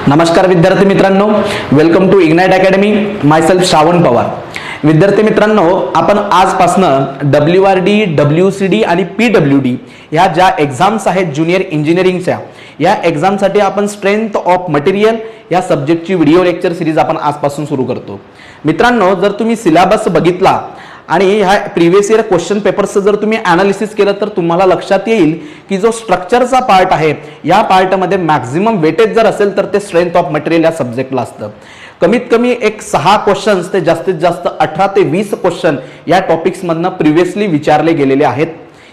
नमस्कार विद्यार्थी मित्रांनो, welcome to ignite academy. Myself Shravan Pawar. विद्यार्थी मित्रांनो, आपण आजपासनं WRD, WCD आणि PWD ह्या ज्या एक्झाम्स आहेत ज्युनियर इंजिनिअरिंगच्या, या एक्झामसाठी आपण स्ट्रेंथ ऑफ मटेरियल या सब्जेक्टची व्हिडिओ लेक्चर सिरीज आपण आजपासून सुरू करतो. मित्रांनो, जर तुम्ही सिलेबस बघितला आणि ह्या प्रिव्हियस इयर क्वेश्चन पेपर्सचं जर तुम्ही अनालिसिस केलं तर तुम्हाला लक्षात येईल की जो स्ट्रक्चरचा पार्ट आहे या पार्टमध्ये मॅक्झिमम वेटेज जर असेल तर ते स्ट्रेंथ ऑफ मटेरियल या सब्जेक्टला असतं. कमीत कमी एक 6 क्वेश्चन्स ते जास्तीत जास्त 18 ते 20 क्वेश्चन या टॉपिक्समधनं प्रिव्हियसली विचारले गेलेले आहेत,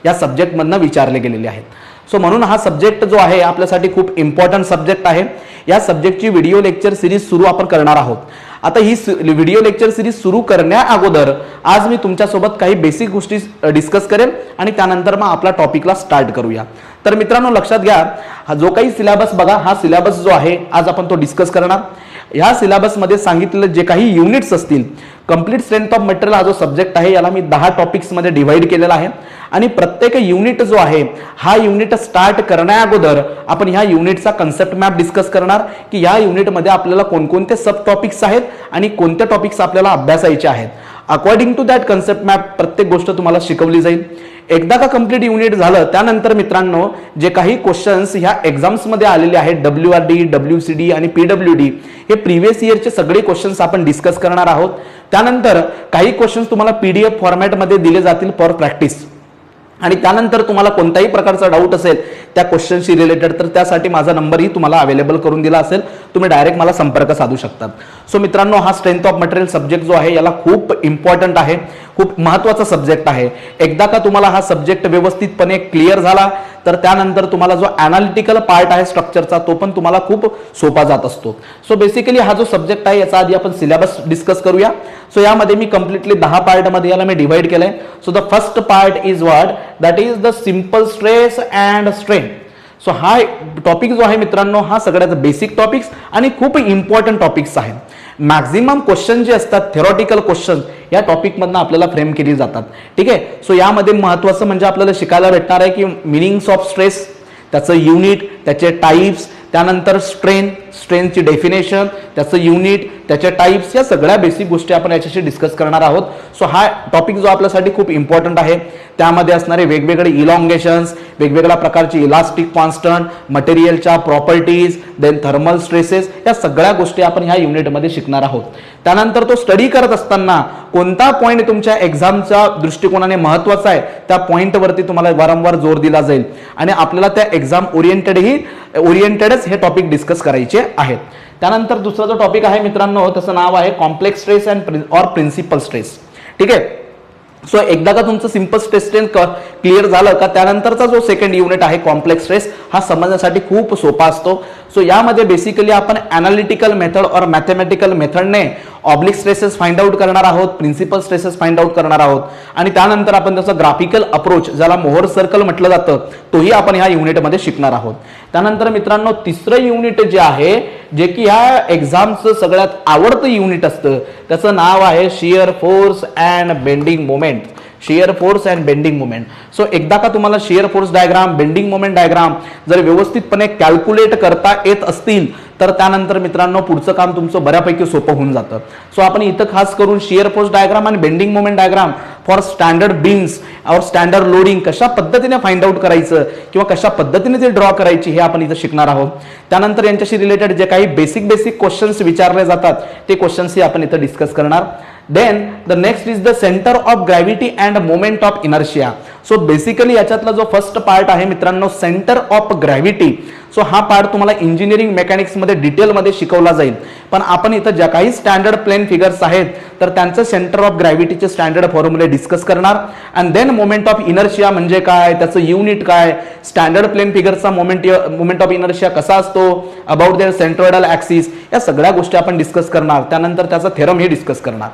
या सब्जेक्टमधनं विचारले गेलेले आहेत. सो म्हणून हा सब्जेक्ट जो आहे आपल्यासाठी खूप इम्पॉर्टंट सब्जेक्ट आहे. या सब्जेक्टची व्हिडिओ लेक्चर सिरीज सुरू आपण करणार आहोत. आता ही व्हिडिओ लेक्चर सिरीज सुरू करण्या अगोदर आज मी तुमच्यासोबत काही बेसिक गोष्टी डिस्कस करेन आणि त्यानंतर मग आपला टॉपिकला स्टार्ट करूया. तर मित्रांनो, लक्षात घ्या, हा जो काही सिलेबस बघा, हा सिलेबस जो आहे आज आपण तो डिस्कस करणार. ह्या सिलेबसमध्ये सांगितलेलं जे काही युनिट्स असतील, कंप्लीट स्ट्रेंथ ऑफ मटेरियल हा जो सब्जेक्ट आहे याला मी 10 टॉपिक्समध्ये डिवाइड केलेला आहे आणि प्रत्येक युनिट जो आहे हा युनिट स्टार्ट करण्या अगोदर आपण ह्या युनिटचा कन्सेप्ट मॅप डिस्कस करणार की या युनिटमध्ये आपल्याला कोणकोणते सब टॉपिक्स आहेत आणि कोणते टॉपिक्स आपल्याला अभ्यासायचे आहेत. According to that concept map प्रत्येक गोष्ट तुम्हाला शिकवली जाईल. एकदा का कंप्लीट युनिट झालं त्यानंतर मित्रांनो, जे काही क्वेश्चन्स ह्या एक्झाम्समध्ये आलेले आहेत WRD, WCD आणि PWD, हे प्रिव्हियस इयरचे सगळे क्वेश्चन्स आपण डिस्कस करणार आहोत. त्यानंतर काही क्वेश्चन्स तुम्हाला PDF फॉर्मॅटमध्ये दिले जातील फॉर प्रॅक्टिस आणि त्यानंतर तुम्हाला कोणताही प्रकारचा डाऊट असेल त्या क्वेश्चनशी रिलेटेड तर त्यासाठी माझा नंबरही तुम्हाला अवेलेबल करून दिला असेल, तुम्ही डायरेक्ट मला संपर्क साधू शकता. सो मित्रांनो, हा स्ट्रेंथ ऑफ मटेरियल सब्जेक्ट जो आहे याला खूप इम्पॉर्टंट आहे, खूप महत्त्वाचा सब्जेक्ट आहे. एकदा का तुम्हाला हा सब्जेक्ट व्यवस्थितपणे क्लिअर झाला तर त्यानंतर तुम्हाला जो अनालिटिकल पार्ट आहे स्ट्रक्चरचा तो पण तुम्हाला खूप सोपा जात असतो. सो बेसिकली हा जो सब्जेक्ट आहे याचा आधी आपण सिलेबस डिस्कस करूया. सो यामध्ये मी कम्प्लिटली 10 पार्टमध्ये याला मी डिवाइड केलंय. So the first part is what, that is the simple stress and strain. So हा टॉपिक जो आहे मित्रांनो, हा सगळ्यात बेसिक टॉपिक्स आणि खूप इम्पॉर्टंट टॉपिक्स आहेत. मॅक्झिमम क्वेश्चन जे असतात थेरॉटिकल क्वेश्चन या टॉपिक मधनं आपल्याला फ्रेम केली जातात. ठीक आहे. सो यामध्ये महत्त्वाचं म्हणजे आपल्याला शिकायला भेटणार आहे की मिनिंग्स ऑफ स्ट्रेस, त्याचं युनिट, त्याचे टाइप्स, त्यानंतर स्ट्रेनची डेफिनेशन, त्याचं युनिट, त्याचे टाइप्स, या सगळ्या बेसिक गोष्टी आपण याच्याशी डिस्कस करणार आहोत. सो हा टॉपिक जो आपल्यासाठी खूप इम्पॉर्टंट आहे. त्यामध्ये असणारे वेगवेगळे इलॉंगेशन्स, वेगवेगळ्या प्रकारचे इलास्टिक कॉन्स्टंट, मटेरियलच्या प्रॉपर्टीज, देन थर्मल स्ट्रेसेस, या सगळ्या गोष्टी आपण ह्या युनिटमध्ये शिकणार आहोत. त्यानंतर तो स्टडी करत असताना कोणता पॉईंट तुमच्या एक्झामच्या दृष्टिकोनाने महत्त्वाचा आहे त्या पॉईंटवरती तुम्हाला वारंवार जोर दिला जाईल आणि आपल्याला त्या एक्झाम ओरिएंटेडच हे टॉपिक डिस्कस करायचे आहेत. त्यानंतर दुसरा जो टॉपिक आहे मित्रांनो, त्याचं नाव आहे कॉम्प्लेक्स स्ट्रेस अँड और प्रिन्सिपल स्ट्रेस. ठीक आहे. सो एकदा का तुमचं सिंपल स्ट्रेस क्लिअर झालं का त्यानंतरचा जो सेकंड युनिट आहे कॉम्प्लेक्स स्ट्रेस, हा समजण्यासाठी खूप सोपा असतो. सो यामध्ये बेसिकली आपण अनालिटिकल मेथड और मॅथमॅटिकल मेथडने ऑब्लिक स्ट्रेसेस फाइंड आउट करणार आहोत, प्रिन्सिपल स्ट्रेसेस फाइंड आउट करणार आहोत आणि त्यानंतर आपण त्याचा ग्राफिकल अप्रोच, ज्याला मोहर सर्कल म्हटलं जातं, तोही आपण ह्या युनिटमध्ये शिकणार आहोत. त्यानंतर मित्रांनो, तिसरं युनिट जे आहे, जे की ह्या एक्झामचं सगळ्यात आवडतं युनिट असतं, त्याचं नाव आहे shear force and bending moment. Shear force and bending moment. So एकदा का तुम्हाला shear force diagram, bending moment diagram जर व्यवस्थितपणे कॅल्क्युलेट करता येत असतील तर त्यानंतर मित्रांनो पुढचं काम तुमचं बऱ्यापैकी सोपं होऊन जातं. सो आपण इथं खास करून शियर फोर्स डायग्राम आणि bending moment diagram for standard beams और स्टँडर्ड लोडिंग कशा पद्धतीने फाइंड आउट करायचं किंवा कशा पद्धतीने ते ड्रॉ करायची हे आपण इथं शिकणार आहोत. त्यानंतर यांच्याशी रिलेटेड जे काही बेसिक क्वेश्चन्स विचारले जातात ते क्वेश्चन्सही आपण इथं डिस्कस करणार. Then the next is the center of gravity and moment of inertia. So basically याच्यातला जो फर्स्ट पार्ट आहे मित्रांनो, सेंटर ऑफ ग्रॅव्हिटी. सो हा पार्ट तुम्हाला इंजिनिअरिंग मेकॅनिक्स मध्ये डिटेलमध्ये शिकवला जाईल, पण आपण इथं ज्या काही स्टँडर्ड प्लेन फिगर्स आहेत तर त्यांचं सेंटर ऑफ ग्रॅव्हिटीचे स्टँडर्ड फॉर्म्युले डिस्कस करणार. And then moment of inertia म्हणजे काय, त्याचं युनिट काय, स्टँडर्ड प्लेन फिगरचा मोमेंट ऑफ इनर्शिया कसा असतो, अबाउट देअर सेंट्रोइडल ऍक्सिस, या सगळ्या गोष्टी आपण डिस्कस करणार. त्यानंतर त्याचा थेरम हे डिस्कस करणार.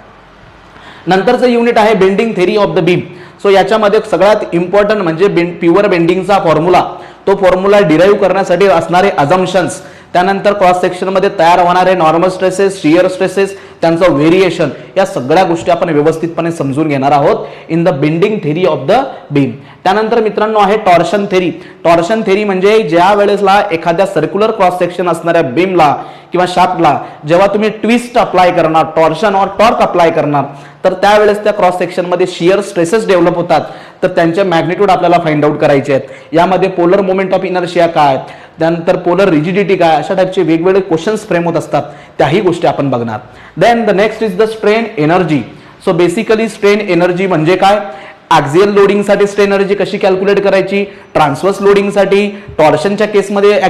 नंतरचं युनिट आहे bending theory of the beam. So याच्यामध्ये सगळ्यात इम्पॉर्टंट म्हणजे प्युअर बेंडिंगचा फॉर्म्युला, तो फॉर्म्युला डिराईव्ह करण्यासाठी असणारे अझम्पशन्स, त्यानंतर क्रॉस सेक्शन मध्ये तयार होणारे नॉर्मल स्ट्रेसेस, शियर स्ट्रेसेस, त्यांचं व्हेरिएशन, या सगळ्या गोष्टी आपण व्यवस्थितपणे समजून घेणार आहोत in the bending theory of the beam. त्यानंतर मित्रांनो आहे टॉर्शन थेरी. टॉर्शन थेरी म्हणजे ज्या वेळेसला एखाद्या सर्क्युलर क्रॉस सेक्शन असणाऱ्या बीमला किंवा शाफ्टला जेव्हा तुम्ही ट्विस्ट अप्लाय करणार, टॉर्शन और टॉर्क अप्लाय करणार, तर त्यावेळेस त्या क्रॉस सेक्शन मध्ये शियर स्ट्रेसेस डेव्हलप होतात. तर त्यांचे मॅग्निट्यूड आपल्याला फाइंड आउट करायचे आहेत. यामध्ये पोलर मोमेंट ऑफ इनर्शिया काय, त्यानंतर पोलर रिजिडिटी काय, अशा टाईपचे वेगवेगळे क्वेश्चन्स फ्रेम होत असतात, त्याही गोष्टी आपण बघणार. Then the next is the strain energy. So basically strain energy म्हणजे काय, ॲक्झियल लोडिंगसाठी स्ट्रेन एनर्जी कशी कॅल्क्युलेट करायची, ट्रान्सवर्स लोडिंगसाठी, टॉर्शनच्या केसमध्ये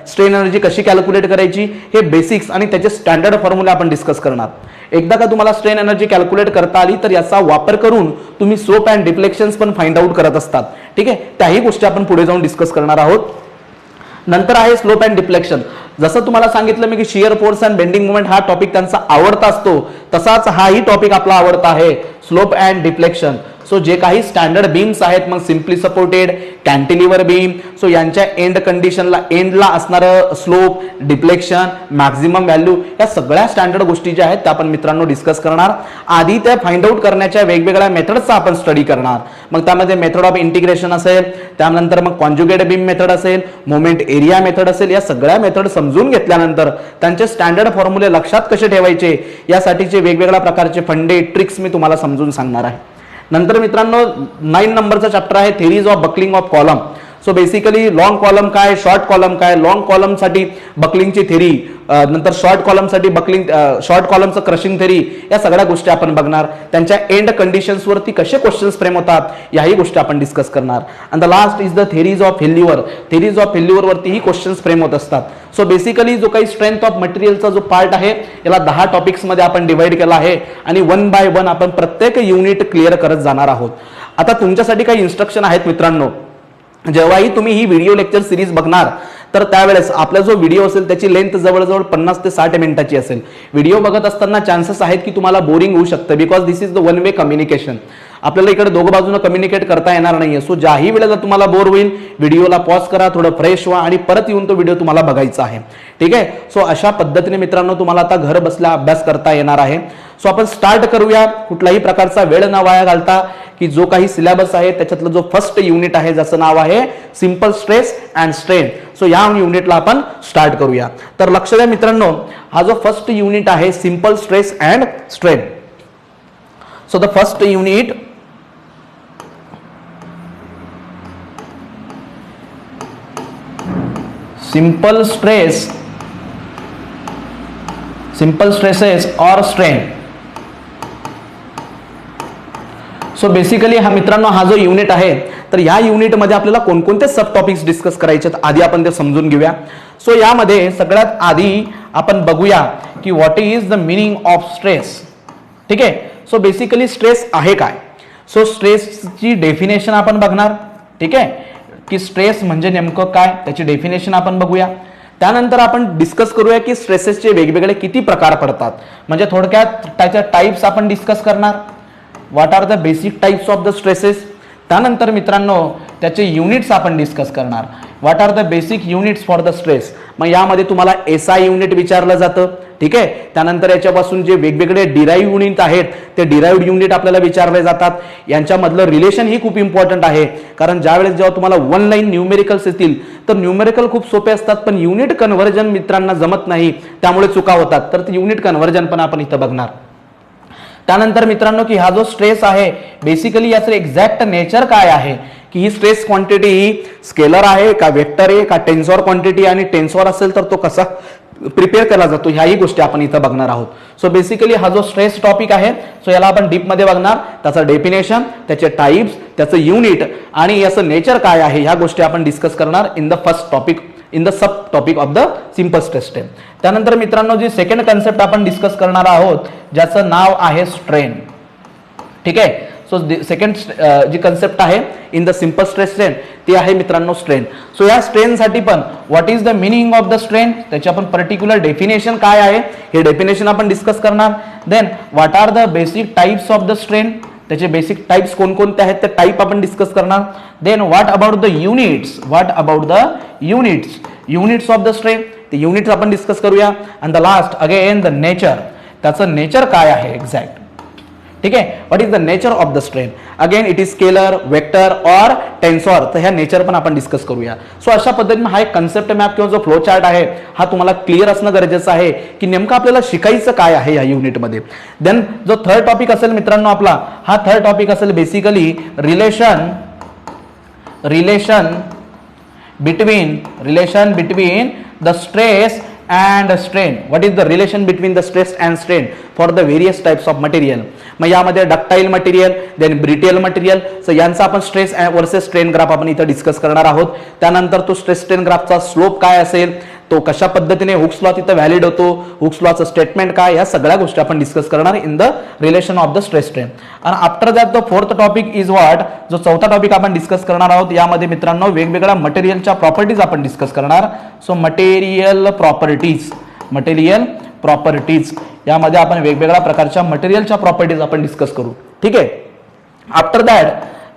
स्ट्रेन एनर्जी कशी कॅल्क्युलेट करायची, हे बेसिक्स आणि त्याचे स्टँडर्ड फॉर्म्युला आपण डिस्कस करणार. एकदा का तुम्हाला स्ट्रेन एनर्जी कॅल्क्युलेट करता आली तर याचा वापर करून तुम्ही स्लोप अँड डिफ्लेक्शन्स पण फाइंड आउट करत असतात. ठीक आहे, त्याही गोष्टी आपण पुढे जाऊन डिस्कस करणार आहोत. नंतर आहे स्लोप अँड डिफ्लेक्शन. जसं तुम्हाला सांगितलं मी की shear force and bending movement हा टॉपिक त्यांचा आवडता असतो, तसाच हाही टॉपिक आपला आवडता आहे, स्लोप अँड डिफ्लेक्शन. सो जे काही स्टँडर्ड बीम्स आहेत, मग simply supported, cantilever beam, so यांच्या एंड कंडिशनला एंडला असणारं स्लोप, डिफ्लेक्शन, मॅक्झिमम व्हॅल्यू, या सगळ्या स्टँडर्ड गोष्टी ज्या आहेत त्या आपण मित्रांनो डिस्कस करणार. आधी त्या फाइंड आउट करण्याच्या वेगवेगळ्या मेथड्सचा आपण स्टडी करणार. मग त्यामध्ये मेथड ऑफ इंटिग्रेशन असेल, त्यानंतर मग कॉन्जुगेट बीम मेथड असेल, मोमेंट एरिया मेथड असेल, या सगळ्या मेथड समजून घेतल्यानंतर त्यांचे स्टँडर्ड फॉर्म्युले लक्षात कसे ठेवायचे यासाठीचे वेगवेगळ्या प्रकारचे फंडे, ट्रिक्स मी तुम्हाला समजून सांगणार आहे. नंतर मित्रांनो 9 नंबरचा चॅप्टर आहे theories of buckling of column. So basically long column काय, शॉर्ट कॉलम काय, लॉंग कॉलमसाठी बकलिंगची थेरी, नंतर शॉर्ट कॉलमसाठी बकलिंग, शॉर्ट कॉलमचं क्रशिंग थेरी, या सगळ्या गोष्टी आपण बघणार. त्यांच्या एंड कंडिशन्सवरती कसे क्वेश्चन्स फ्रेम होतात याही गोष्टी आपण डिस्कस करणार. And the last is the theories of failure. Theories of failure वरतीही क्वेश्चन्स फ्रेम होत असतात. सो बेसिकली जो काही स्ट्रेंथ ऑफ मटेरियलचा जो पार्ट आहे याला 10 टॉपिक्स मध्ये आपण डिवाइड केला आहे आणि 1 बाय 1 आपण प्रत्येक युनिट क्लिअर करत जाणार आहोत. आता तुमच्यासाठी काही इन्स्ट्रक्शन आहेत मित्रांनो. जेव्हाही तुम्ही ही व्हिडिओ लेक्चर सिरीज बघणार तर त्यावेळेस आपला जो व्हिडिओ असेल त्याची लेंथ जवळजवळ 50 ते 60 मिनिटाची असेल. व्हिडिओ बघत असताना चान्सेस आहेत की तुम्हाला बोरिंग होऊ शकतं, because this is the one way communication. आपल्याला इकडे दोघं बाजूनं कम्युनिकेट करता येणार नाहीये. सो ज्याही वेळेला तुम्हाला बोर होईल व्हिडिओला पॉज करा, थोडं फ्रेश व्हा आणि परत येऊन तो व्हिडिओ तुम्हाला बघायचा आहे. ठीक आहे, सो अशा पद्धतीने मित्रांनो तुम्हाला आता घर बसल्या अभ्यास करता येणार आहे. सो आपण स्टार्ट करूया, कुठलाही प्रकारचा वेळ न वाया घालता, की जो काही सिलेबस आहे त्याच्यातलं जो फर्स्ट युनिट आहे ज्याचं नाव आहे simple stress and strain. So या युनिटला आपण स्टार्ट करूया. तर लक्ष द्या मित्रांनो, हा जो फर्स्ट युनिट आहे simple stress and strain. So the first unit simple stresses or strain. So basically हा मित्रांनो हा जो युनिट आहे तर या युनिट मध्ये आपल्याला कोणकोणते सब टॉपिक्स डिस्कस करायचे आधी आपण ते समजून घेऊया. सो यामध्ये सगळ्यात आधी आपण बघूया की what is the meaning of stress. ठीक आहे, सो बेसिकली स्ट्रेस आहे काय. सो स्ट्रेसची डेफिनेशन आपण बघणार. ठीक आहे, की स्ट्रेस म्हणजे नेमकं काय त्याची डेफिनेशन आपण बघूया. त्यानंतर आपण डिस्कस करूया की स्ट्रेसेसचे वेगवेगळे किती प्रकार पडतात, म्हणजे थोडक्यात त्याच्या टाइप्स आपण डिस्कस करणार. What are the basic types of the stresses. त्यानंतर मित्रांनो त्याचे युनिट्स आपण डिस्कस करणार. What are the basic units for the stress. मग यामध्ये तुम्हाला एसआय युनिट विचारलं जातं. ठीक आहे, त्यानंतर याच्यापासून जे वेगवेगळे डिराईव्ह युनिट आहेत ते डिराईव्ह युनिट आपल्याला विचारले जातात. यांच्यामधलं रिलेशन ही खूप इम्पॉर्टंट आहे, कारण ज्यावेळेस जेव्हा तुम्हाला 1 लाईन न्यूमेरिकल्स येतील तर न्यूमेरिकल खूप सोपे असतात पण युनिट कन्व्हर्जन मित्रांना जमत नाही, त्यामुळे चुका होतात. तर युनिट कन्व्हर्जन पण आपण इथं बघणार. त्यानंतर मित्रांनो की हा जो स्ट्रेस आहे बेसिकली याचं एक्झॅक्ट नेचर काय आहे, की ही स्ट्रेस क्वांटिटी ही स्केलर आहे का वेक्टर आहे का टेन्सॉर क्वांटिटी, आणि टेन्सॉर असेल तर तो कसा प्रिपेअर केला जातो ह्याही गोष्टी आपण इथं बघणार आहोत. सो बेसिकली हा जो स्ट्रेस टॉपिक आहे सो याला आपण डीप मध्ये बघणार. त्याचं डेफिनेशन, त्याचे टाइप्स, त्याचं युनिट आणि याचं नेचर काय आहे ह्या गोष्टी आपण डिस्कस करणार in the first topic, in the sub topic of the simple stress strain. त्यानंतर मित्रांनो जी सेकंड कन्सेप्ट आपण डिस्कस करणार आहोत ज्याचं नाव आहे स्ट्रेन. ठीक आहे, सो सेकंड जी कन्सेप्ट आहे in the simple stress strain ती आहे मित्रांनो स्ट्रेन. सो या स्ट्रेन साठी पण what is the meaning of the strain, त्याची आपण पर्टिक्युलर डेफिनेशन काय आहे हे डेफिनेशन आपण डिस्कस करणार. Then what are the basic types of the strain, त्याचे बेसिक टाइप्स कोणकोणते आहेत ते टाइप आपण डिस्कस करणार. Then what about the units, what about the units of the strain, ते युनिट्स आपण डिस्कस करूया. And the last again the nature, त्याचं नेचर काय आहे एक्झॅक्ट. ठीक आहे, what is the nature of the strain. Again it is scalar, vector और tensor. तर ह्या नेचर पण आपण डिस्कस करूया. सो अशा पद्धतीने हा एक कन्सेप्ट मॅप किंवा जो फ्लो चार्ट आहे हा तुम्हाला क्लिअर असणं गरजेचं आहे की नेमकं आपल्याला शिकायचं काय आहे या युनिटमध्ये. देन जो थर्ड टॉपिक असेल मित्रांनो आपला, हा थर्ड टॉपिक असेल basically relation between the stress and strain. What is the relation between the stress and strain for the various types of material. मग यामध्ये ductile material, then brittle material. So यांचा आपण stress versus strain graph आपण इथं discuss करणार आहोत. त्यानंतर तो स्ट्रेस स्ट्रेन ग्राफचा स्लोप काय असेल, तो कशा पद्धतीने हुक्स लॉ तिथं व्हॅलिड होतो, हुक्स लॉचं स्टेटमेंट काय, या सगळ्या गोष्टी आपण डिस्कस करणार in the relation of the stress strain. आणि after that the fourth topic is what, जो चौथा टॉपिक आपण डिस्कस करणार आहोत यामध्ये मित्रांनो वेगवेगळ्या मटेरियलच्या प्रॉपर्टीज आपण डिस्कस करणार. सो मटेरियल प्रॉपर्टीज यामध्ये आपण वेगवेगळ्या प्रकारच्या मटेरियलच्या प्रॉपर्टीज आपण डिस्कस करू. ठीक आहे. आफ्टर दॅट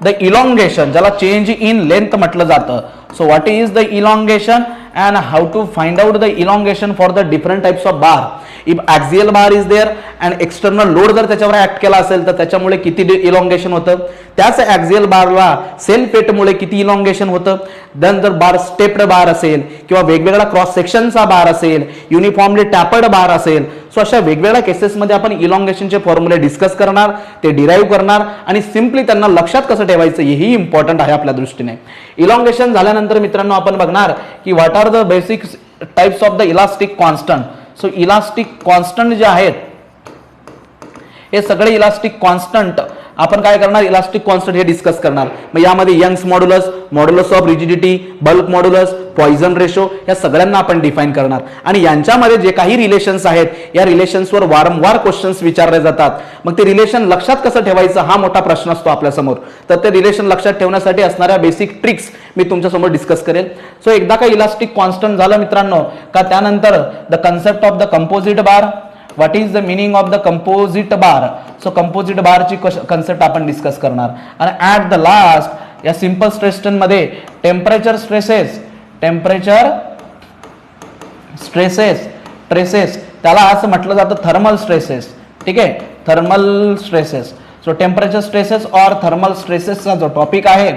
द इलॉंगेशन, ज्याला चेंज इन लेंथ म्हटलं जातं. So what is the elongation and how to find out the elongation for the different types of bar. If axial bar is there and external load जर त्याच्यावर act केला असेल तर त्याच्यामुळे किती इलॉंगेशन होतं, त्याच ऍक्सियल बारला सेल्फ वेटमुळे किती इलॉंगेशन होतं. देन जर बार स्टेप्ड बार असेल किंवा वेगवेगळा क्रॉस सेक्शनचा बार असेल, युनिफॉर्मली टॅपर्ड बार असेल, सो अशा वेगवेगळ्या केसेसमध्ये आपण इलॉंगेशनचे फॉर्म्युले डिस्कस करणार, ते डिराईव्ह करणार आणि सिम्पली त्यांना लक्षात कसं ठेवायचं हेही इम्पॉर्टंट आहे आपल्या दृष्टीने. इलॉंगेशन झाल्यानंतर मित्रांनो आपण बघणार की what are the basic types of the elastic constant. So elastic constant जे आहेत हे सगळे इलास्टिक कॉन्स्टंट आपण काय करणार, इलास्टिक कॉन्स्टंट हे डिस्कस करणार. मग यामध्ये Young's modulus, modulus of rigidity, bulk modulus, Poisson ratio या सगळ्यांना आपण डिफाईन करणार. आणि यांच्यामध्ये जे काही रिलेशन्स आहेत या रिलेशन्सवर वारंवार क्वेश्चन्स विचारले जातात. मग ते रिलेशन लक्षात कसं ठेवायचं हा मोठा प्रश्न असतो आपल्यासमोर. तर ते रिलेशन लक्षात ठेवण्यासाठी असणाऱ्या बेसिक ट्रिक्स मी तुमच्यासमोर डिस्कस करेन. सो एकदा का इलास्टिक कॉन्स्टंट झालं मित्रांनो का त्यानंतर the concept of the composite bar. What is the meaning of the composite bar. So composite बारची कन्सेप्ट आपण डिस्कस करणार. आणि ऍट द लास्ट या सिंपल स्ट्रेस स्ट्रेन मध्ये टेम्परेचर स्ट्रेसेस त्याला असं म्हटलं जातं थर्मल स्ट्रेसेस. ठीक आहे, thermal stresses. So temperature stresses और थर्मल स्ट्रेसेसचा जो टॉपिक आहे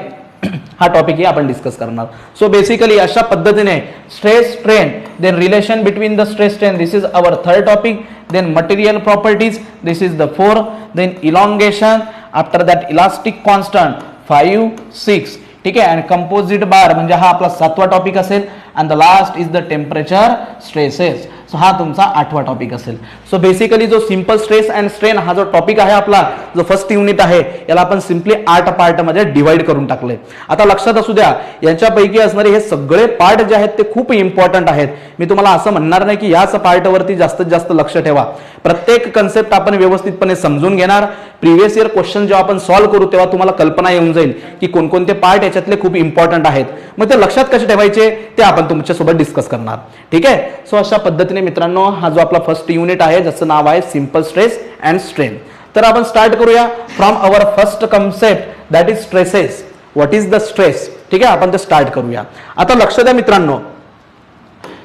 हा टॉपिक ही आपण डिस्कस करणार. सो बेसिकली अशा पद्धतीने stress strain, then relation between the stress strain, this is our third topic. Then material properties, this is the 4. Then elongation, after that elastic constant 5, 6. ठीक आहे. आणि कंपोजिट बार म्हणजे हा आपला 7वा टॉपिक असेल. And the last is the temperature stresses. So हा तुमचा 8वा topic असेल. सो बेसिकली जो सिंपल स्ट्रेस अँड स्ट्रेन हा जो टॉपिक आहे आपला, जो फर्स्ट युनिट आहे याला आपण सिम्पली 8 पार्ट मध्ये डिवाइड करून टाकले. आता लक्षात असू द्या यांच्यापैकी असणारे हे सगळे पार्ट जे आहेत ते खूप इम्पॉर्टंट आहेत. मी तुम्हाला असं म्हणणार नाही की याच पार्टवरती जास्तीत जास्त लक्ष ठेवा. प्रत्येक कन्सेप्ट आपण व्यवस्थितपणे समजून घेणार. प्रिव्हियस इयर क्वेश्चन जेव्हा आपण सॉल्व्ह करू तेव्हा तुम्हाला कल्पना येऊन जाईल की कोणकोणते पार्ट याच्यातले खूप इम्पॉर्टंट आहेत. मग ते लक्षात कसे ठेवायचे ते आपण तुमच्यासोबत डिस्कस करणार. ठीक आहे. सो अशा पद्धतीने मित्रांनो हा जो आपला फर्स्ट युनिट आहे ज्याचं नाव आहे सिंपल स्ट्रेस अँड स्ट्रेन. तर आपण स्टार्ट करूया from our first concept that is stresses. What is the stress. ठीक आहे, आपण ते स्टार्ट करूया. आता लक्ष द्या मित्रांनो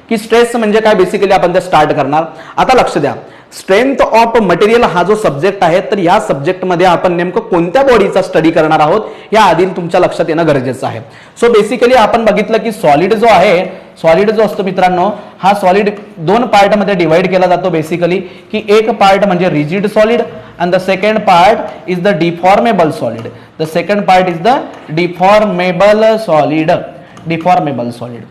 की स्ट्रेस म्हणजे काय, बेसिकली आपण ते स्टार्ट करणार. आता लक्ष द्या, स्ट्रेंथ ऑफ मटेरियल हा जो सब्जेक्ट आहे तर या सब्जेक्टमध्ये आपण नेमकं कोणत्या बॉडीचा स्टडी करणार आहोत या आधी तुमच्या लक्षात येणं गरजेचं आहे. सो बेसिकली आपण बघितलं की सॉलिड जो आहे, सॉलिड जो असतो मित्रांनो हा सॉलिड 2 पार्ट मध्ये डिवाइड केला जातो. बेसिकली की एक पार्ट म्हणजे rigid solid and the second part is the deformable solid. The second part is the deformable solid.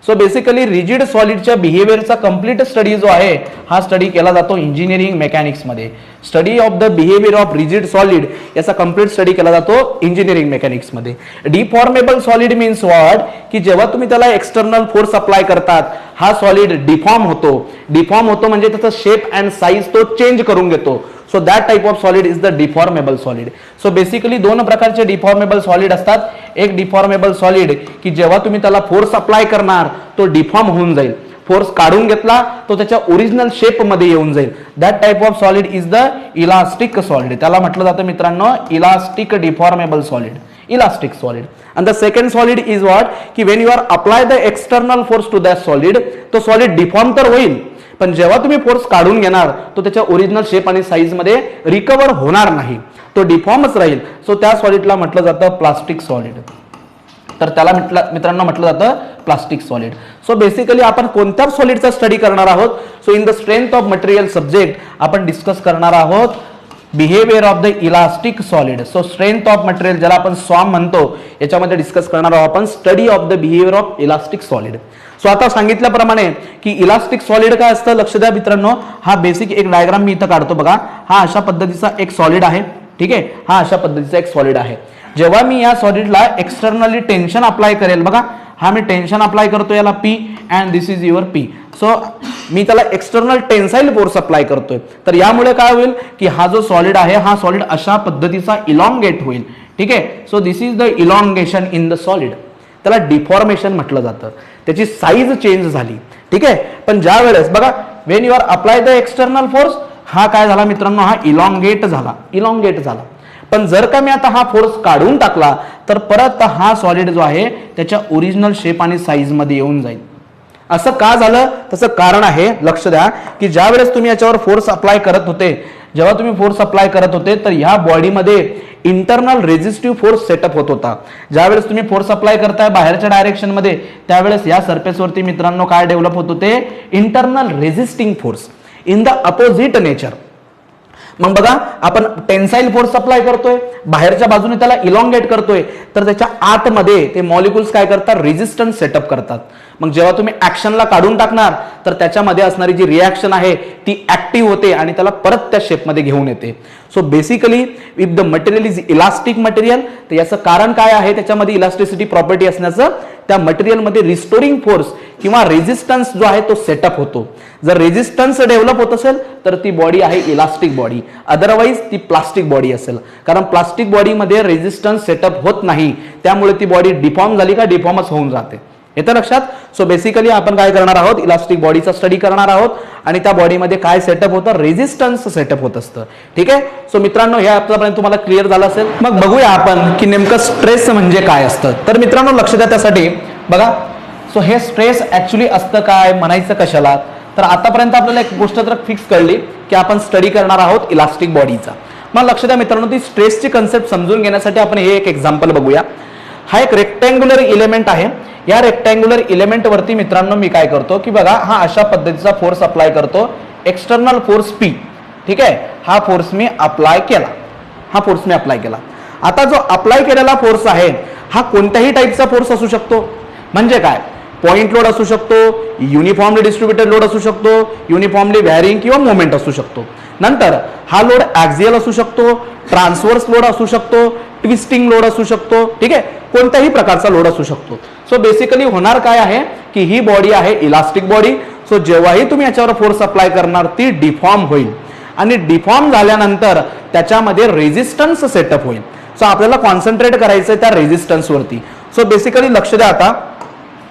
So basically rigid सॉलिडच्या बिहेवियरचा कंप्लीट स्टडी जो आहे हा स्टडी केला जातो इंजिनिअरिंग मेकॅनिक्स मध्ये. Study of the behaviour of rigid solid याचा complete study केला जातो इंजिनिअरिंग मेकॅनिक्स मध्ये. डिफॉर्मेबल सॉलिड मीन्स व्हॉट, की जेव्हा तुम्ही त्याला एक्सटर्नल फोर्स अप्लाय करतात हा सॉलिड डिफॉर्म होतो म्हणजे त्याचा शेप अँड साईज तो चेंज करून घेतो. So that type of solid is the deformable solid. So basically 2 प्रकारचे डिफॉर्मेबल सॉलिड असतात. एक डिफॉर्मेबल सॉलिड की जेव्हा तुम्ही त्याला फोर्स अप्लाय करणार तो डिफॉर्म होऊन जाईल, फोर्स काढून घेतला तो त्याच्या ओरिजिनल शेप मध्ये येऊन जाईल. That type of solid is the elastic solid. त्याला म्हटलं जातं मित्रांनो elastic deformable solid, elastic solid. And the second solid is what, की when you are apply the external force to that solid तो solid deform तर होईल पण जेव्हा तुम्ही फोर्स काढून घेणार तो त्याच्या ओरिजिनल शेप आणि साईज मध्ये रिकव्हर होणार नाही, तो डिफॉर्मच राहील. सो त्या सॉलिडला म्हटलं जातं प्लास्टिक सॉलिड. तर त्याला मित्रांनो म्हटलं जातं प्लास्टिक सॉलिड. सो बेसिकली आपण कोणत्या सॉलिडचा स्टडी करणार आहोत? So in the strength of material subject आपण डिस्कस करणार आहोत behaviour of the elastic solid. So strength of material ज्याला आपण स्वाम म्हणतो, याच्यामध्ये डिस्कस करणार आहोत आपण study of the behaviour of elastic solid. So आता सांगितल्याप्रमाणे की इलास्टिक सॉलिड काय असतं लक्ष द्या मित्रांनो. हा बेसिक एक डायग्राम मी इथं काढतो बघा. हा अशा पद्धतीचा एक सॉलिड आहे, ठीक आहे. हा अशा पद्धतीचा एक सॉलिड आहे. जेव्हा मी या सॉलिडला एक्सटर्नली टेन्शन अप्लाय करेल, बघा हा मी टेन्शन अप्लाय करतो याला P and this is your P. So मी त्याला एक्सटर्नल टेन्साइल फोर्स अप्लाय करतोय. तर यामुळे काय होईल की हा जो सॉलिड आहे हा सॉलिड अशा पद्धतीचा इलॉंगेट होईल, ठीक आहे. So this is the elongation in the solid. त्याला डिफॉर्मेशन म्हटलं जातं. त्याची साईज चेंज झाली, ठीक आहे. पण ज्या वेळेस बघा when you are apply the external force, हा काय झाला मित्रांनो, हा इलॉंगेट झाला. पण जर का मी आता हा फोर्स काढून टाकला तर परत हा सॉलिड जो आहे त्याच्या ओरिजिनल शेप आणि साईज मध्ये येऊन जाईल. असं का झालं? तसं कारण आहे, लक्ष द्या की ज्या वेळेस तुम्ही याच्यावर फोर्स अप्लाय करत होते, जेव्हा तुम्ही फोर्स अप्लाय करत होते तर ह्या बॉडीमध्ये इंटरनल रेझिस्टिव्ह फोर्स सेटअप होत होता. ज्यावेळेस तुम्ही फोर्स अप्लाय करताय बाहेरच्या डायरेक्शन मध्ये, त्यावेळेस या सरफेसवरती मित्रांनो काय डेव्हलप होत होते? Internal resisting force in the opposite nature. मग बघा आपण टेन्साइल फोर्स अप्लाय करतोय, बाहेरच्या बाजूने त्याला इलॉंगेट करतोय, तर त्याच्या आतमध्ये ते मॉलिक्युल्स काय करतात? रेझिस्टन्स सेटअप करतात. मग जेव्हा तुम्ही ऍक्शनला काढून टाकणार तर त्याच्यामध्ये असणारी जी रिॲक्शन आहे ती ऍक्टिव्ह होते आणि त्याला परत त्या शेपमध्ये घेऊन येते. So basically if the material is elastic material, तर याचं कारण काय आहे? त्याच्यामध्ये इलास्टिसिटी प्रॉपर्टी असण्याचं, त्या मटेरियलमध्ये रिस्टोरिंग फोर्स किंवा रेझिस्टन्स जो आहे तो सेटअप होतो. जर रेझिस्टन्स डेव्हलप होत असेल तर ती बॉडी आहे इलास्टिक बॉडी, अदरवाईज ती प्लास्टिक बॉडी असेल. कारण प्लास्टिक बॉडीमध्ये रेझिस्टन्स सेटअप होत नाही, त्यामुळे ती बॉडी डिफॉर्म झाली का डिफॉर्मच होऊन जाते. येतं लक्षात? सो बेसिकली आपण काय करणार आहोत? इलास्टिक बॉडीचा स्टडी करणार आहोत आणि त्या बॉडीमध्ये काय सेटअप होतं? रेझिस्टन्स सेटअप होत असतं, ठीक आहे. सो मित्रांनो हे आतापर्यंत तुम्हाला क्लिअर झालं असेल. मग बघूया आपण की नेमकं स्ट्रेस म्हणजे काय असतं. तर मित्रांनो लक्ष द्या त्यासाठी बघा. सो हे स्ट्रेस ऍक्च्युली असतं काय, म्हणायचं कशाला? तर आतापर्यंत आपल्याला एक गोष्ट तर फिक्स कळली की आपण स्टडी करणार आहोत इलास्टिक बॉडीचा. मग लक्ष द्या मित्रांनो, ती स्ट्रेसची कन्सेप्ट समजून घेण्यासाठी आपण हे एक एक्झाम्पल बघूया. हा एक रेक्टँग्युलर इलेमेंट आहे. या रेक्टँग्युलर इलेमेंट वरती मित्रांनो मी काय करतो की बघा हा अशा पद्धतीचा फोर्स अप्लाय करतो, एक्सटर्नल फोर्स P, ठीक आहे. हा फोर्स मी अप्लाय केला. आता जो अप्लाय केलेला फोर्स आहे हा कोणत्याही टाईपचा फोर्स असू शकतो. म्हणजे काय? पॉइंट लोड असू शकतो, युनिफॉर्मली डिस्ट्रीब्युटेड लोड असू शकतो, युनिफॉर्मली व्हॅरिंग किंवा मोमेंट असू शकतो. नंतर हा लोड ऍक्सियल असू शकतो, ट्रान्सवर्स लोड असू शकतो, ट्विस्टिंग लोड असू शकतो, ठीक आहे. कोणत्याही प्रकारचा लोड असू शकतो. सो बेसिकली होणार काय आहे की ही बॉडी आहे इलास्टिक बॉडी. सो जेव्हाही तुम्ही याच्यावर फोर्स अप्लाय करणार ती डिफॉर्म होईल आणि डिफॉर्म झाल्यानंतर त्याच्यामध्ये रेझिस्टन्स सेटअप होईल. सो आपल्याला कॉन्सन्ट्रेट करायचं त्या रेझिस्टन्स वरती. सो बेसिकली लक्ष द्या आता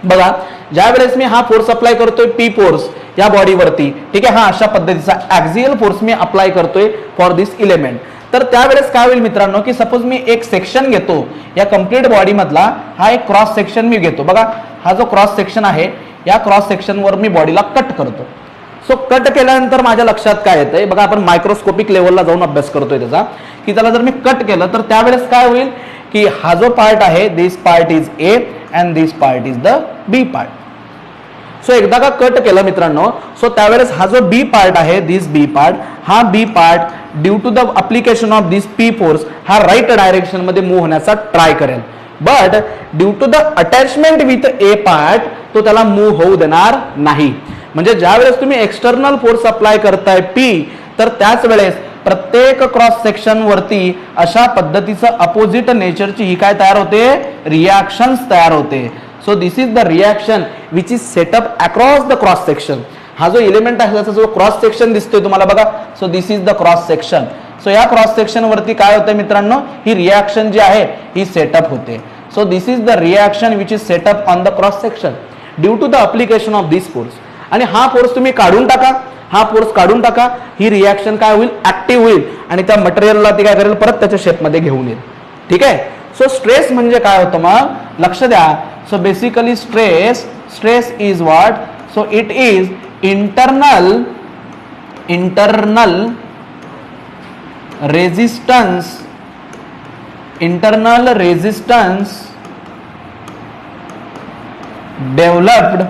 बघा, ज्या वेळेस मी हा फोर्स अप्लाय करतोय P फोर्स या बॉडीवरती, ठीक आहे, हा अशा पद्धतीचा ऍक्सियल फोर्स मी अप्लाय करतोय फॉर दिस इलेमेंट. तर त्यावेळेस काय होईल मित्रांनो की सपोज मी एक सेक्शन घेतो या कंप्लीट बॉडी मधला, हा एक क्रॉस सेक्शन मी घेतो. बघा हा जो क्रॉस सेक्शन आहे या क्रॉस सेक्शन वर मी बॉडीला कट करतो. सो कट केल्यानंतर माझ्या लक्षात काय येतंय बघा, आपण मायक्रोस्कोपिक लेवलला जाऊन अभ्यास करतोय त्याचा, की त्याला जर मी कट केलं तर त्यावेळेस काय होईल की हा जो पार्ट आहे this part is A and this part is the B part. So एकदा का कट केलं मित्रांनो, सो त्यावेळेस हा जो B पार्ट आहे दिस B पार्ट, हा B part due to the application of this P force हा राईट डायरेक्शन मध्ये मूव्ह होण्याचा ट्राय करेल. But due to the attachment with A part तो त्याला मूव्ह होऊ देणार नाही. म्हणजे ज्या वेळेस तुम्ही एक्सटर्नल फोर्स अप्लाय करताय P, तर त्याच वेळेस प्रत्येक क्रॉस सेक्शन वरती अशा पद्धतीचं अपोजिट नेचरची ही काय तयार होते? रिॲक्शन्स तयार होते. So this is the reaction which is setup across the cross section. हा जो एलिमेंट आहे त्याचा जो क्रॉस सेक्शन दिसतोय तुम्हाला बघा, so this is the cross section. So या क्रॉस सेक्शन वरती काय होतं मित्रांनो, ही रिॲक्शन जी आहे ही सेटअप होते. So this is the reaction which is setup on the cross section due to the application of this force. आणि हा फोर्स तुम्ही काढून टाका, हा फोर्स काढून टाका, ही रिॲक्शन काय होईल? ऍक्टिव्ह होईल आणि त्या मटेरियलला ती काय करेल? परत त्याच्या शेपमध्ये घेऊन येईल. ठीक आहे. सो स्ट्रेस म्हणजे काय होतं मग? लक्ष द्या. So basically stress is what? So it is internal resistance developed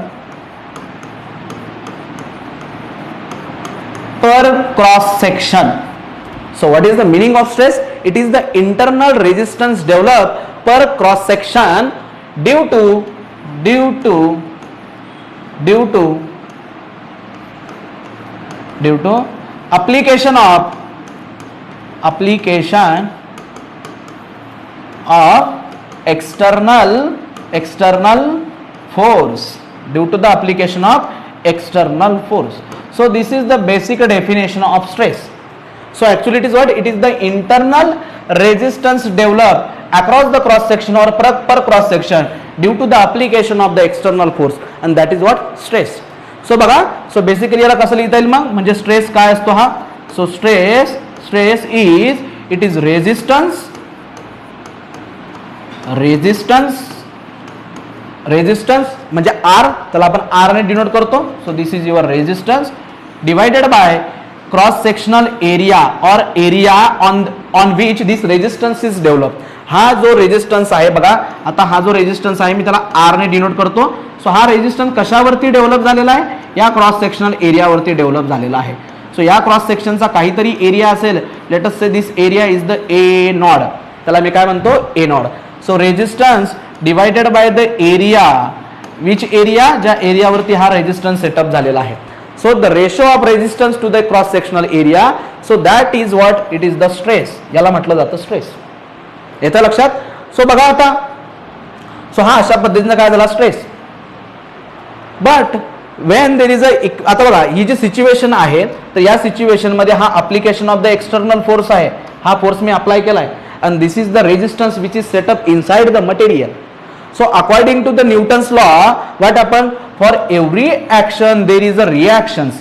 per cross section. So what is the meaning of stress? It is the internal resistance developed per cross section due to application of external force, due to the application of external force. So this is the basic definition of stress. So actually it is what? It is the internal resistance developed across the cross section or per cross section due to the application of the external force, and that is what? Stress. So बघा, so basically याला कसं लिहिता येईल मग? म्हणजे stress काय असतो हा? So stress is, it is resistance म्हणजे R, त्याला आपण R ने डिनोट करतो. So this is your resistance divided by cross sectional area और area on which this resistance is develop. हा जो रेजिस्टन्स आहे बघा, आता हा जो रेजिस्टन्स आहे मी त्याला R ने डिनोट करतो. सो हा रेजिस्टन्स कशावरती डेव्हलप झालेला आहे? या क्रॉस सेक्शनल एरियावरती डेव्हलप झालेला आहे. सो या क्रॉस सेक्शनचा काहीतरी एरिया असेल, let us say this area is the A naught, त्याला मी काय म्हणतो? A naught. So resistance divided by the area, which area? ज्या एरियावरती हा रेजिस्टन्स सेटअप झालेला आहे. So the ratio of resistance to the cross sectional area, so that is what? It is the stress. याला म्हटलं जातं स्ट्रेस. येतं लक्षात? सो बघा आता, सो हा अशा पद्धतीने काय झाला? Stress. But when there is आता बघा ही जी सिच्युएशन आहे, तर या सिच्युएशन मध्ये हा application of the external force आहे, हा फोर्स मी अप्लाय केलाय, and this is the resistance which is set up inside the material. So according to the Newton's law, what happen? For every action there is a reactions,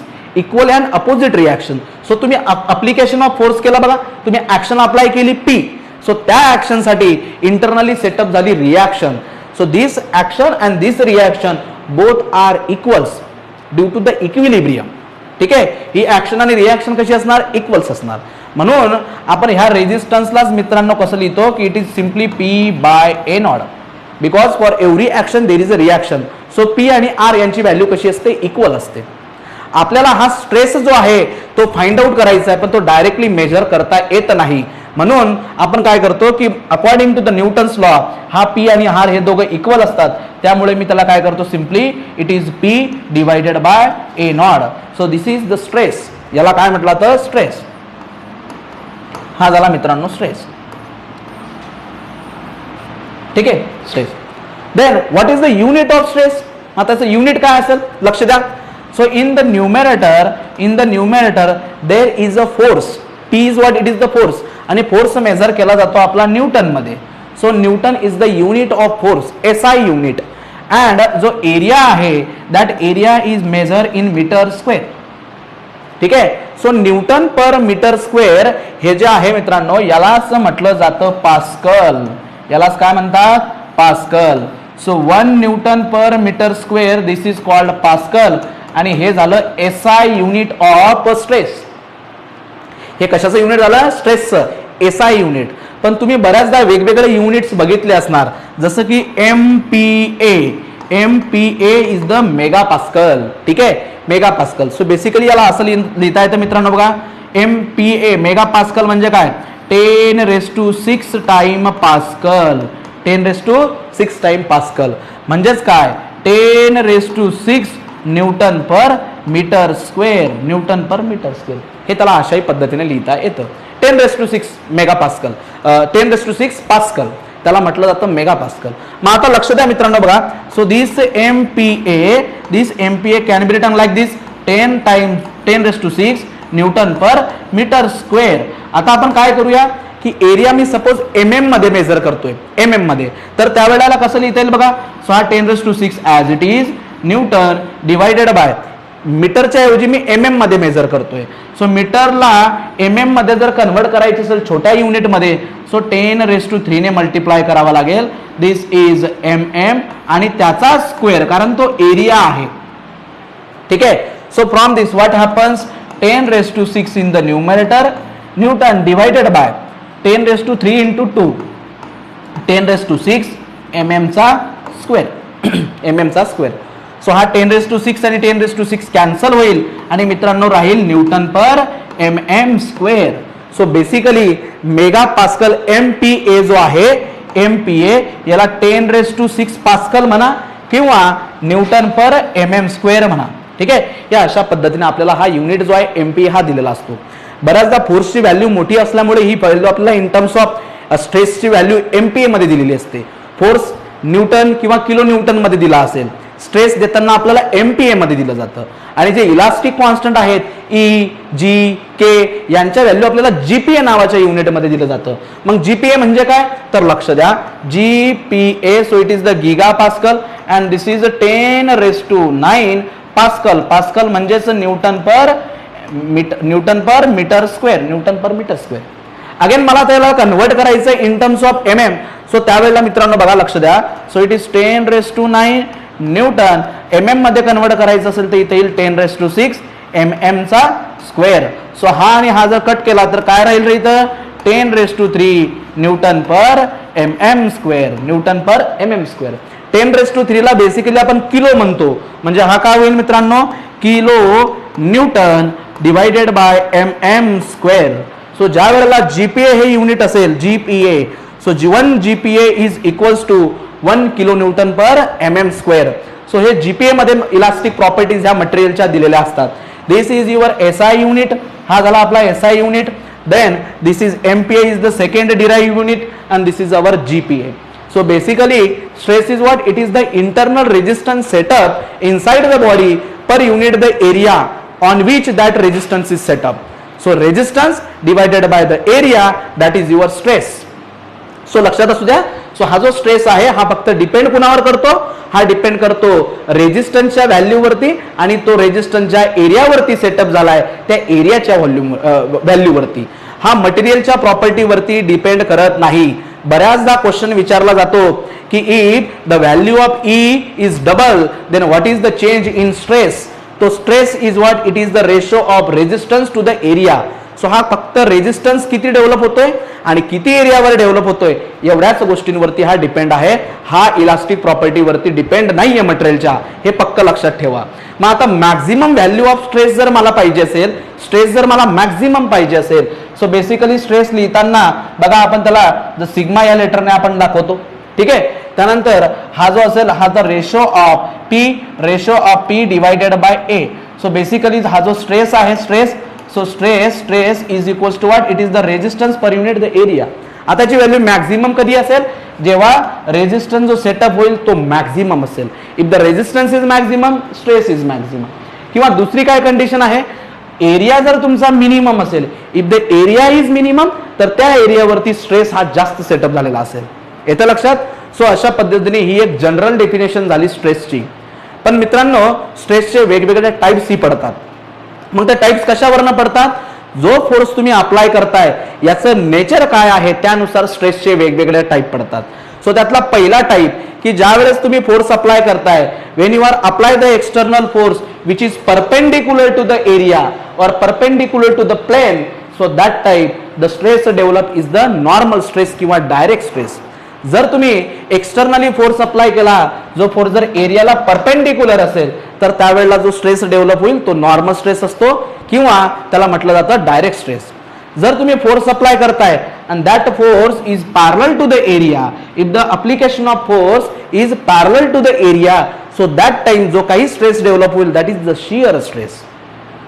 equal and opposite reaction. So तुम्ही application of force केला बघा, तुम्ही action apply केली P, so त्या action साठी internally set up झाली reaction. So this action and this reaction both are equals due to the equilibrium. ठीक आहे, ही ऍक्शन आणि रिॲक्शन कशी असणार? इक्वल्स असणार. म्हणून आपण ह्या रेजिस्टन्सलाच मित्रांनो कसं लिहितो की it is simply P by A naught, because for every action there is a reaction. So P आणि आर यांची व्हॅल्यू कशी असते? इक्वल असते. आपल्याला हा स्ट्रेस जो आहे तो फाइंड आउट करायचा आहे, पण तो डायरेक्टली मेजर करता येत नाही. म्हणून आपण काय करतो की according to the Newton's law हा पी आणि आर हे दोघं इक्वल असतात, त्यामुळे मी त्याला काय करतो? Simply it is P divided by A naught. So this is the stress. याला काय म्हटलं तर? स्ट्रेस. हा झाला मित्रांनो स्ट्रेस. ठीक आहे, stress. Then what is the unit of stress? आता त्याचं युनिट काय असेल? लक्ष द्या. So in the numerator there is a force. P is what? It is the force. आणि फोर्स मेजर केला जातो आपला न्यूटन मध्ये. So newton is the unit of force, SI unit. And जो एरिया आहे that area is measure in metre square. ठीक आहे. So newton per metre square हे जे आहे मित्रांनो, यालाच म्हटलं जातं पास्कल. यालाच काय म्हणतात? Pascal. So 1 newton per metre square this is called pascal. आणि हे झालं SI युनिट ऑफ स्ट्रेस. हे कशाचं युनिट झालं? स्ट्रेसचं, SI युनिट. पण तुम्ही बऱ्याचदा वेगवेगळे युनिट्स बघितले असणार, जसं की MPa is the mega pascal. ठीक आहे, मेगा पास्कल. सो बेसिकली याला असं लिहिता येतं मित्रांनो बघा, MPa मेगा पास्कल म्हणजे काय? 10⁶ टाइम पास्कल. 10⁶ टाइम पास्कल म्हणजेच काय? 10⁶ Newton per metre square. Newton per metre square हे त्याला अशाही पद्धतीने लिहिता येतं. 10⁶ मेगा पास्कल, 10⁶ पास्कल, त्याला म्हटलं जातं मेगा पास्कल. मग आता लक्ष द्या मित्रांनो बघा. So this MPa can be written like this 10⁻⁶ newton per metre square. आता आपण काय करूया की एरिया मी सपोज MM मध्ये मेजर करतोय, MM मध्ये, तर त्यावेळेला कसं लिहिता येईल बघा. सो हा 10⁶ as it is Newton divided by मीटरच्या ऐवजी मी MM मध्ये मेजर करतोय. सो मीटरला MM मध्ये जर कन्वर्ट करायचं असेल छोट्या युनिट मध्ये, सो 10⁻³ ने मल्टिप्लाय करावा लागेल. दिस इज MM आणि त्याचा स्क्वेअर, कारण तो एरिया आहे. ठीक आहे. So from this what happens, 10 raised to 6 in the numerator Newton divided by 10 raised to 3 into 2 10 raised to 6 mm चा स्क्वेअर mm चा स्क्वेअर. सो हा 10 raised to 6 आणि 10 raised to 6 कॅन्सल होईल आणि मित्रांनो राहील Newton per mm square. So basically mega pascal MPa जो आहे MPa याला 10 raised to 6 पास्कल म्हणा किंवा न्यूटन पर mm स्क्वेअर म्हणा. ठीक आहे, या अशा पद्धतीने आपल्याला हा युनिट जो आहे MPa हा दिलेला असतो. बऱ्याचदा फोर्सची व्हॅल्यू मोठी असल्यामुळे ही व्हॅल्यू आपल्याला इन टर्म्स ऑफ स्ट्रेसची व्हॅल्यू MPa मध्ये दिलेली असते. फोर्स न्यूटन किंवा किलो न्यूटन मध्ये दिला असेल, स्ट्रेस देताना आपल्याला MPa मध्ये दिलं जातं. आणि जे इलास्टिक कॉन्स्टंट आहेत E, G, K यांच्या व्हॅल्यू आपल्याला GPa नावाच्या युनिट मध्ये दिलं जातं. मग GPa म्हणजे काय तर लक्ष द्या, GPa so it is the giga pascal and this is 10 raised to 9 pascal. Pascal म्हणजेच Newton per metre square. Again मला त्याला कन्वर्ट करायचं in terms of mm. So त्यावेळेला मित्रांनो बघा लक्ष द्या, so it is 10 raised to 9 Newton. mm मध्ये कन्वर्ट करायचं असेल तर इथे येईल 10 raised to 6 mm चा स्क्वेअर. सो हा आणि हा जर कट केला तर काय राहील रे इथं 10 raised to 3 Newton per mm square. 10 raised to 3 ला बेसिकली आपण किलो म्हणतो, म्हणजे हा काय होईल मित्रांनो kilo newton divided by mm square. So ज्या वेळेला GPa हे युनिट असेल GPa, so 1 GPa is equals to 1 kilo newton per mm square. So हे GPa मध्ये इलास्टिक प्रॉपर्टीज ह्या मटेरियलच्या दिलेल्या असतात. This is your SI unit, हा झाला आपला SI unit. Then this is MPa is the second derived unit and this is our GPa. So basically stress is what? It is the internal resistance set up inside the body per unit the area on which that resistance is set up. So resistance divided by the area, that is your stress. So लक्षात असू द्या, so हा जो stress आहे हा फक्त depend कुणावर करतो, हा डिपेंड करतो रेजिस्टन्सच्या व्हॅल्यूवरती आणि तो रेजिस्टन्स ज्या एरियावरती सेटअप झालाय त्या एरियाच्या व्हॅल्यूवरती. हा मटेरियलच्या प्रॉपर्टीवरती डिपेंड करत नाही. बऱ्याचदा क्वेश्चन विचारला जातो की if the value of E is double then what is the change in stress. तो stress is what, it is the ratio of resistance to the area. So हा फक्त रेजिस्टन्स किती डेव्हलप होतोय आणि किती एरियावर डेव्हलप होतोय एवढ्याच गोष्टींवरती हा डिपेंड आहे. हा इलास्टिक प्रॉपर्टीवरती डिपेंड नाहीये मटेरियलच्या, हे पक्क लक्षात ठेवा. मग आता मॅक्झिमम व्हॅल्यू ऑफ स्ट्रेस जर मला पाहिजे असेल, स्ट्रेस जर मला मॅक्झिमम पाहिजे असेल, सो बेसिकली स्ट्रेस लिहिताना बघा आपण त्याला सिग्मा या लेटरने आपण दाखवतो. ठीक आहे, त्यानंतर हा जो असेल हा the ratio of P divided by A. So basically हा जो स्ट्रेस आहे so stress is equals to what, it is the resistance per unit the area. आता याची व्हॅल्यू मॅक्झिमम कधी असेल जेव्हा रेजिस्टन्स जो सेटअप होईल तो मॅक्झिमम असेल. If the resistance is maximum stress is maximum. किंवा दुसरी काय कंडिशन आहे, एरिया जर तुमचा मिनिमम असेल, if the area is minimum तर त्या एरियावरती स्ट्रेस हा जास्त सेटअप झालेला असेल. येतं लक्षात. सो अशा पद्धतीने ही एक जनरल डेफिनेशन झाली स्ट्रेसची. पण मित्रांनो स्ट्रेसचे वेगवेगळे टाइप्स ही पडतात. मग त्या टाइप्स कशावरनं पडतात, जो फोर्स तुम्ही अप्लाय करताय याचं नेचर काय आहे त्यानुसार स्ट्रेसचे वेगवेगळे टाइप पडतात. सो त्यातला पहिला टाइप की ज्या वेळेस तुम्ही फोर्स अप्लाय करताय, when you are apply the external force which is perpendicular to the area और perpendicular to the plane, so that type the stress develop is the normal stress किंवा direct stress. जर तुम्ही externally force apply केला, जो force जर एरियाला perpendicular असेल तर त्यावेळेला जो स्ट्रेस डेव्हलप होईल तो नॉर्मल स्ट्रेस असतो किंवा त्याला म्हटलं जातं डायरेक्ट स्ट्रेस. जर तुम्ही फोर्स अप्लाय करताय and that force is parallel to the area, if the application of force is parallel to the area, so that time जो काही स्ट्रेस डेव्हलप होईल that is the shear stress.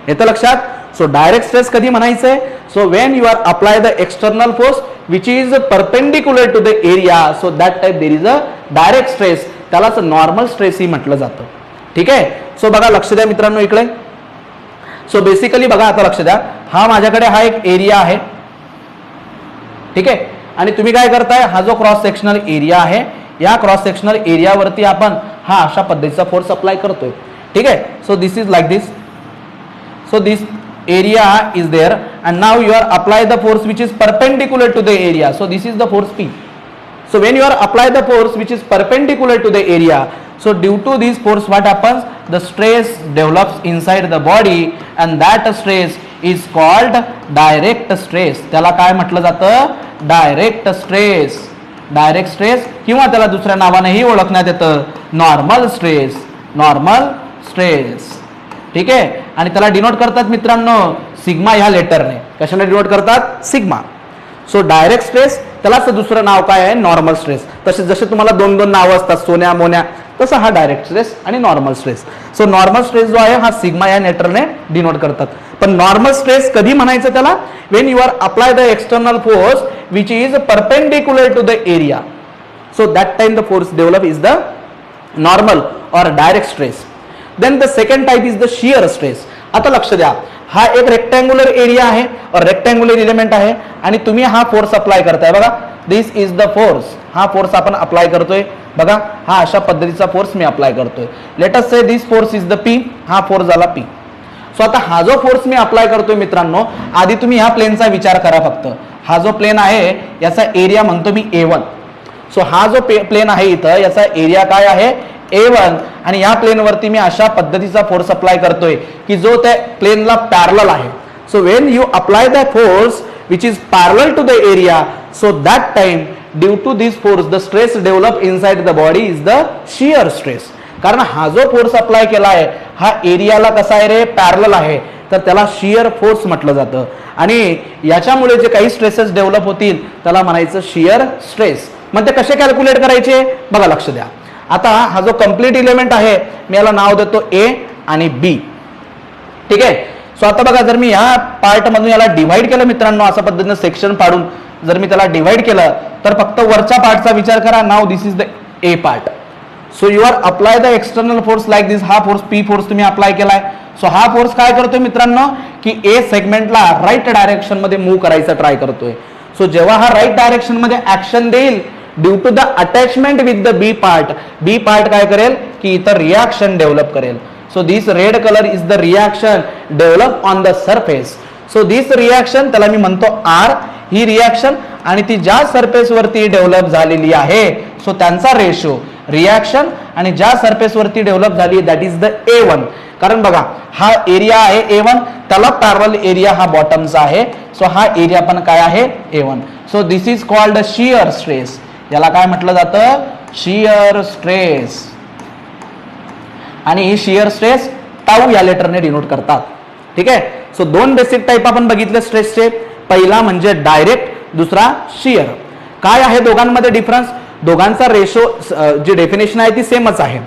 येतं लक्षात. So direct stress कधी म्हणायचंय, so when you are apply the external force which is perpendicular to the area, so that type there is a direct stress, त्यालाच normal stress ही म्हटलं जातं. ठीक आहे. सो बघा लक्ष द्या मित्रांनो इकडे. सो बेसिकली बघा आता लक्ष द्या, हा माझ्याकडे हा एक एरिया आहे. ठीक आहे, आणि तुम्ही काय करताय, हा जो क्रॉस सेक्शनल एरिया आहे या क्रॉस सेक्शनल एरियावरती आपण हा अशा पद्धतीचा फोर्स अप्लाय करतोय. ठीक आहे. So this is like this. So this area is there and now you are apply the force which is perpendicular to the area, so this is the force P. So when you are apply the force which is perpendicular to the area, So due to these force what happens, the stress develops inside the body and that stress is called direct stress. त्याला काय म्हटलं जातं, direct stress. Direct stress किंवा त्याला दुसऱ्या नावानेही ओळखण्यात येतं नॉर्मल स्ट्रेस. Normal stress. ठीक आहे. आणि त्याला डिनोट करतात मित्रांनो सिग्मा ह्या लेटरने. कशाने डिनोट करतात, सिग्मा. सो डायरेक्ट स्ट्रेस त्यालाच दुसरं नाव काय आहे, नॉर्मल स्ट्रेस. तसे जसे तुम्हाला दोन दोन नावं असतात सोन्या मोन्या, तसं हा डायरेक्ट स्ट्रेस आणि normal stress. So normal stress जो आहे हा सिग्मा या लेटरने डिनोट करतात. पण नॉर्मल स्ट्रेस कधी म्हणायचं त्याला, when you are apply the external force which is perpendicular to the area. So that time the force develop is the normal और direct stress. Then the second type is the shear stress. आता लक्ष द्या, हा एक rectangular area आहे और rectangular element आहे आणि तुम्ही हा फोर्स अप्लाय करताय बघा. दिस इज द फोर्स. हा फोर्स आपण अप्लाय करतोय बघा. हा अशा पद्धतीचा फोर्स मी अप्लाय करतोय. Late us say this force is the P. हा फोर्स झाला पी. सो आता हा जो फोर्स मी अप्लाय करतोय मित्रांनो, आधी तुम्ही ह्या प्लेनचा विचार करा फक्त. हा जो प्लेन आहे याचा एरिया म्हणतो मी A1. सो हा जो प्लेन आहे इथं याचा एरिया काय आहे, A1. आणि या प्लेनवरती मी अशा पद्धतीचा फोर्स अप्लाय करतोय की जो त्या प्लेनला पॅरलल आहे. So when you apply the force which is parallel to the area, so that time due to this force the stress develop inside the body is the shear stress. कारण हा जो force apply केला आहे हा एरियाला कसा आहे रे, parallel आहे, तर त्याला शियर फोर्स म्हटलं जातं. आणि याच्यामुळे जे काही स्ट्रेसेस डेव्हलप होतील त्याला म्हणायचं शियर स्ट्रेस. मग ते कसे कॅल्क्युलेट करायचे बघा, लक्ष द्या. आता हा जो कंप्लीट इलेमेंट आहे मी याला नाव देतो A आणि B. ठीक आहे. सो आता बघा, जर मी ह्या पार्ट मधून याला डिवाइड केलं मित्रांनो, अशा पद्धतीनं सेक्शन पाडून जर मी त्याला डिवाइड केलं तर फक्त वरच्या पार्टचा विचार करा. नाव this is the A part. So you are apply the external force like this. हा फोर्स P फोर्स तुम्ही अप्लाय केलाय. सो हा फोर्स काय करतोय मित्रांनो की A सेगमेंटला राईट डायरेक्शन मध्ये मूव्ह करायचा ट्राय करतोय. सो जेव्हा हा राईट डायरेक्शन मध्ये ऍक्शन देईल due to the attachment with the B part काय करेल की इतर रिॲक्शन डेव्हलप करेल. So this red colour is the reaction develop on the surface. So this reaction त्याला मी म्हणतो R. ही रिॲक्शन आणि ती ज्या सरफेस वरती डेव्हलप झालेली आहे सो त्यांचा रेशो रिॲक्शन आणि ज्या सरफेस वरती डेव्हलप झाली दॅट इज द A1. कारण बघा हा एरिया आहे A1, त्याला पॅरलल एरिया हा बॉटमचा आहे. सो हा एरिया पण काय आहे A1. So this is called shear stress. याला काय म्हटलं जातं, शियर स्ट्रेस. आणि ही शियर स्ट्रेस टाऊ या लेटरने डिनोट करतात. ठीक आहे. सो दोन बेसिक टाइप आपण बघितले स्ट्रेसचे. पहिला म्हणजे डायरेक्ट, दुसरा शियर. काय आहे दोघांमध्ये डिफरन्स, दोघांचा रेशो जी डेफिनेशन आहे ती सेमच आहे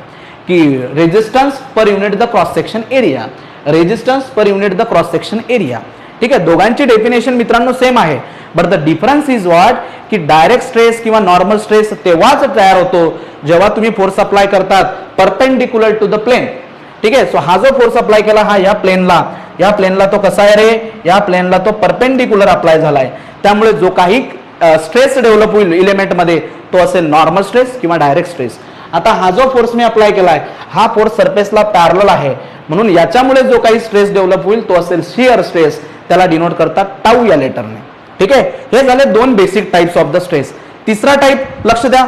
की resistance per unit the cross section area. Resistance per unit the cross section area. ठीक आहे. दोघांची डेफिनेशन मित्रांनो सेम आहे. But the difference is what की डायरेक्ट स्ट्रेस किंवा नॉर्मल स्ट्रेस तेव्हाच तयार होतो जेव्हा तुम्ही फोर्स अप्लाय करतात परपेंडिक्युलर टू द प्लेन. ठीक आहे. सो हा जो फोर्स अप्लाय केला हा या प्लेनला तो कसा आहे रे, या प्लेनला तो परपेंडिक्युलर अप्लाय झालाय. त्यामुळे जो काही स्ट्रेस डेव्हलप होईल इलेमेंट मध्ये तो असेल नॉर्मल स्ट्रेस किंवा डायरेक्ट स्ट्रेस. आता हा जो फोर्स मी अप्लाय केलाय हा फोर्स सरफेसला पॅरलल आहे म्हणून याच्यामुळे जो काही स्ट्रेस डेव्हलप होईल तो असेल शियर स्ट्रेस. त्याला डिनोट करतात टाऊ या लेटरने. ठीक आहे. हे झाले दोन basic types of the stress. तिसरा टाइप लक्ष द्या.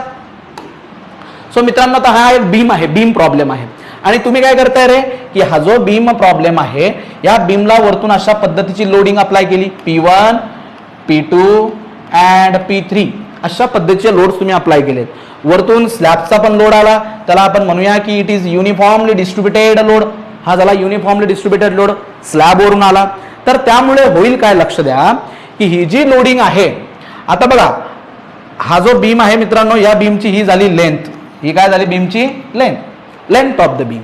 सो मित्रांनो आता हा एक बीम आहे, बीम प्रॉब्लेम आहे. आणि तुम्ही काय करताय रे की हा जो बीम प्रॉब्लेम आहे या बीमला वरतून अशा पद्धतीची लोडिंग अप्लाय केली. P1, P2 अँड P3 अशा पद्धतीचे लोड्स तुम्ही अप्लाय केलेत. वरतून स्लॅबचा पण लोड आला, त्याला आपण म्हणूया की it is uniformly distributed load. हा झाला युनिफॉर्मली डिस्ट्रीब्युटेड लोड, स्लॅबवरून आला. तर त्यामुळे होईल काय, लक्ष द्या की ही जी लोडिंग आहे, आता बघा हा जो बीम आहे मित्रांनो या बीमची ही झाली लेंथ. ही काय झाली बीमची लेंथ ऑफ द बीम.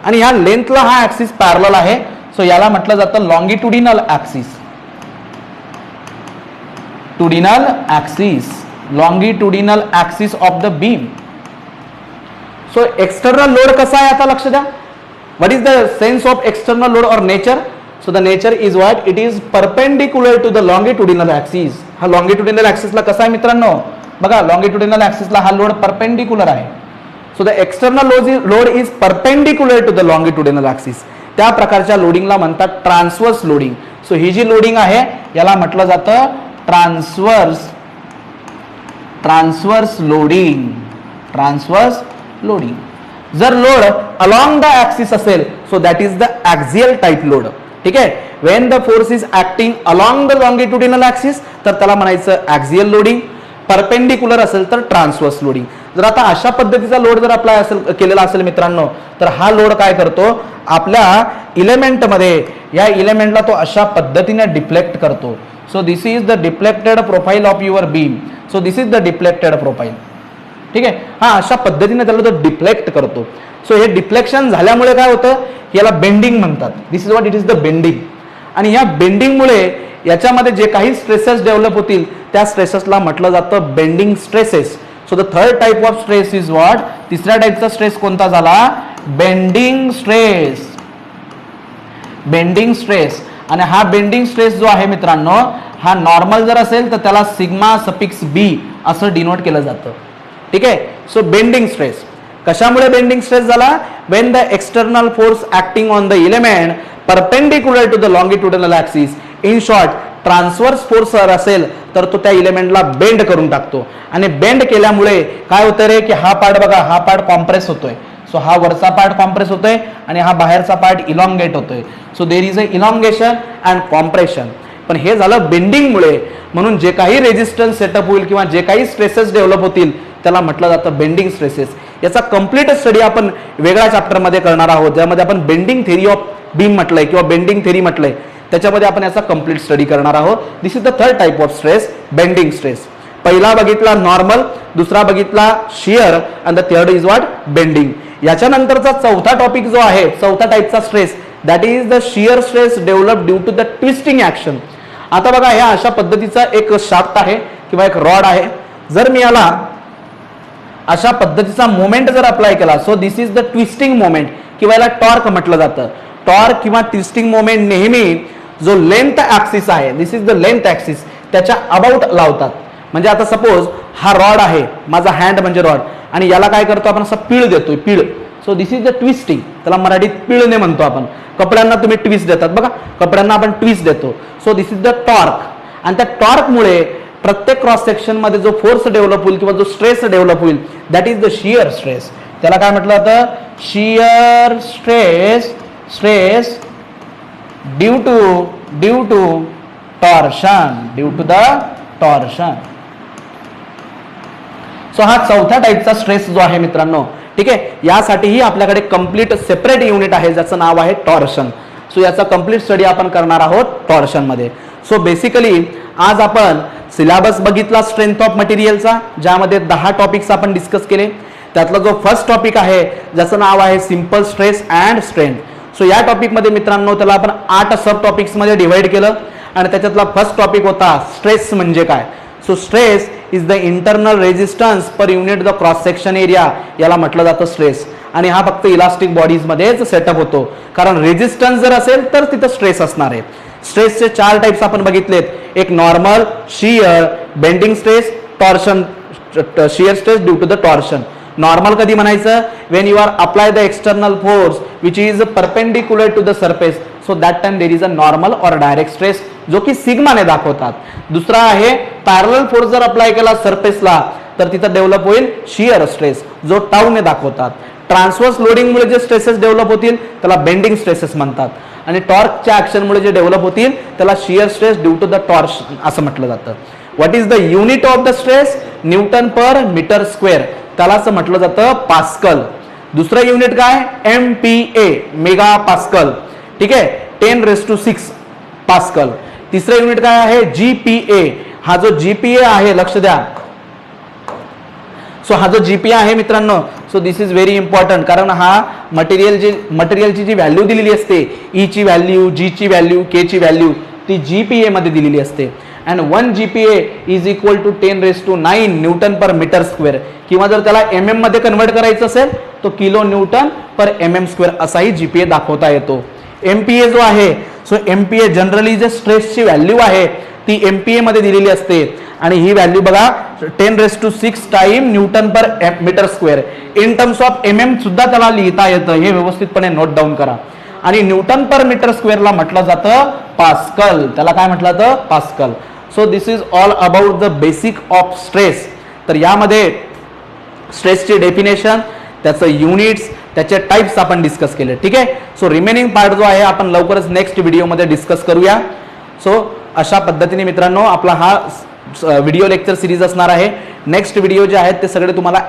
आणि ह्या लेंथला हा ऍक्सिस पॅरलल आहे. सो याला म्हटलं जातं longitudinal axis. Longitudinal axis of the beam. So external load कसा आहे आता लक्ष द्या. What is the sense of external load और nature. So the nature is what, it is perpendicular to the longitudinal axis. हा लॉंगिट्युडिनल ऍक्सिसला कसा आहे मित्रांनो बघा, लॉंगिट्युडिनल ऍक्सिसला हा लोड परपेंडिक्युलर आहे. So the external load is perpendicular to the longitudinal axis. त्या प्रकारच्या लोडिंगला म्हणतात ट्रान्सवर्स लोडिंग. सो ही जी लोडिंग आहे याला म्हटलं जातं ट्रान्सवर्स लोडिंग. जर लोड अलॉंग द ऍक्सिस असेल so that is the axial type load. ठीक आहे. When the force is acting along the longitudinal axis तर त्याला म्हणायचं ऍक्झियल लोडिंग. परपेंडिक्युलर असेल तर ट्रान्सवर्स लोडिंग. जर आता अशा पद्धतीचा लोड जर अप्लाय असेल केलेला असेल मित्रांनो तर हा लोड काय करतो आपल्या इलेमेंटमध्ये या इलेमेंटला तो अशा पद्धतीने डिफ्लेक्ट करतो. So this is the deflected profile of your beam. So this is the deflected profile. ठीक आहे. हा अशा पद्धतीने त्याला तो डिफ्लेक्ट करतो. सो हे डिफ्लेक्शन झाल्यामुळे काय होतं याला बेंडिंग म्हणतात. This is what it is the bending. आणि या बेंडिंगमुळे याच्यामध्ये जे काही स्ट्रेसेस डेव्हलप होतील त्या स्ट्रेसेसला म्हटलं जातं bending stresses. So the third type of stress is what. तिसऱ्या टाइपचा स्ट्रेस कोणता झाला बेंडिंग स्ट्रेस. Bending stress. आणि हा बेंडिंग स्ट्रेस जो आहे मित्रांनो हा नॉर्मल जर असेल तर त्याला सिग्मा सफिक्स बी असं डिनोट केलं जातं. ठीक आहे. सो बेंडिंग स्ट्रेस कशामुळे बेंडिंग स्ट्रेस झाला when the external force acting on the element perpendicular to the longitudinal axis. In short transverse force जर असेल तर तो त्या इलेमेंटला बेंड करून टाकतो. आणि बेंड केल्यामुळे काय होतं रे की हा पार्ट बघा हा पार्ट कॉम्प्रेस होतोय. सो हा वरचा पार्ट कॉम्प्रेस होतोय आणि हा बाहेरचा पार्ट इलॉंगेट होतोय. So there is a elongation and compression. पण हे झालं बेंडिंगमुळे. म्हणून जे काही रेजिस्टन्स सेटअप होईल किंवा जे काही स्ट्रेसेस डेव्हलप होतील त्याला म्हटलं जातं बेंडिंग स्ट्रेसेस. याचा कम्प्लीट स्टडी आपण वेगळ्या चॅप्टरमध्ये करणार आहोत ज्यामध्ये आपण बेंडिंग थेरी ऑफ बीम म्हटलंय किंवा बेंडिंग थेरी म्हटलंय त्याच्यामध्ये आपण याचा कम्प्लीट स्टडी करणार आहोत. This is the third type of stress bending stress. पहिला बघितला नॉर्मल, दुसरा बघितला shear and the third is what bending. याच्यानंतरचा चौथा टॉपिक जो आहे चौथा टाइपचा stress that is the shear stress develop due to the twisting action. आता बघा ह्या अशा पद्धतीचा एक शाफ्ट आहे किंवा एक रॉड आहे. जर मी याला अशा पद्धतीचा मोमेंट जर अप्लाय केला so this is the twisting moment किंवा याला टॉर्क म्हटलं जातं. टॉर्क किंवा ट्विस्टिंग मोमेंट नेहमी जो लेंथ ऍक्सिस आहे दिस इज द लेंथ ऍक्सिस त्याच्या अबाउट लावतात. म्हणजे आता सपोज हा रॉड आहे माझा हँड म्हणजे रॉड आणि याला काय करतो आपण असं पीळ देतोय पीळ. So this is the twisting. त्याला मराठीत पिळणे म्हणतो आपण. कपड्यांना तुम्ही ट्विस्ट देतात बघा कपड्यांना आपण ट्विस्ट देतो. So this is the torque. आणि त्या टॉर्कमुळे प्रत्येक क्रॉस सेक्शन मध्ये जो फोर्स डेव्हलप होईल किंवा जो स्ट्रेस डेव्हलप होईल that is the shear stress. त्याला काय म्हटलं जातं shear stress. Stress due to torsion. Due to the torsion. So हा चौथ्या टाइपचा स्ट्रेस जो आहे मित्रांनो. ठीक आहे. यासाठीही आपल्याकडे कम्प्लीट सेपरेट युनिट आहे ज्याचं नाव आहे टॉर्शन. सो याचा कम्प्लीट स्टडी आपण करणार आहोत टॉर्शन मध्ये. सो बेसिकली आज आपण सिलेबस बघितला स्ट्रेंथ ऑफ मटेरियलचा ज्यामध्ये 10 टॉपिक्स आपण डिस्कस केले. त्यातला जो फर्स्ट टॉपिक आहे ज्याचं नाव आहे simple stress and strength. So या टॉपिकमध्ये मित्रांनो त्याला आपण 8 सब टॉपिक्स मध्ये डिवाइड केलं आणि त्याच्यातला फर्स्ट टॉपिक होता स्ट्रेस म्हणजे काय. So stress is the internal resistance per unit the cross section area. याला म्हटलं जातं स्ट्रेस. आणि हा फक्त इलास्टिक बॉडीज मध्येच सेटअप होतो कारण रेजिस्टन्स जर असेल तर तिथं स्ट्रेस असणार आहे. स्ट्रेसचे 4 टाइप्स आपण बघितलेत. एक normal, shear, bending stress, torsion. Shear stress due to the torsion. Normal कधी म्हणायचं when you are apply the external force which is perpendicular to the surface. So that time there is a normal or direct stress जो की सिग्माने दाखवतात. दुसरा आहे parallel force जर apply केला सरफेसला तर तिथं डेव्हलप होईल शियर स्ट्रेस जो टाऊने दाखवतात. ट्रान्सवर्स लोडिंगमुळे जे स्ट्रेसेस डेव्हलप होतील त्याला बेंडिंग स्ट्रेसेस म्हणतात. आणि टॉर्कच्या ऍक्शनमुळे जे डेव्हलप होतील त्याला shear stress due to the torsion असं म्हटलं जातं. What is the unit of the stress newton per metre square. त्यालाच म्हटलं जातं पास्कल. दुसरं युनिट काय MPa मेगा पास्कल. ठीक आहे 10⁶ पास्कल. तिसरं युनिट काय आहे GPa. हा जो GPa आहे लक्ष द्या. सो हा जो GPa आहे मित्रांनो so this is very important कारण हा मटेरियलची जी व्हॅल्यू दिलेली असते E ची व्हॅल्यू, G ची व्हॅल्यू, K ची व्हॅल्यू ती GPa मध्ये दिलेली असते. And 1 GPa is equal to 10⁹ newton per metre square. किंवा जर त्याला MM मध्ये कन्वर्ट करायचं असेल तो kilo newton per MM square असाही GPa दाखवता येतो. MPa जो आहे सो MPa जनरली जे स्ट्रेसची व्हॅल्यू आहे ती MPa मध्ये दिलेली असते आणि ही व्हॅल्यू बघा 10⁶ time newton per metre square. In terms of MM सुद्धा त्याला लिहिता येतं. हे व्यवस्थितपणे नोट डाऊन करा. आणि न्यूटन पर मीटर स्क्वेअरला म्हटलं जातं पास्कल. त्याला काय म्हटलं जातं pascal. So this is all about the basic of stress. तर यामध्ये स्ट्रेसची डेफिनेशन त्याचं युनिट्स, त्याचे टाइप्स आपण डिस्कस केले. ठीक आहे. सो रिमेनिंग पार्ट जो आहे आपण लवकरच नेक्स्ट व्हिडिओमध्ये डिस्कस करूया. सो अशा पद्धतीने मित्रांनो आपला हा व्हिडिओ लेक्चर सिरीज असणार आहे. नेक्स्ट व्हिडिओ जे आहेत ते सगळे तुम्हाला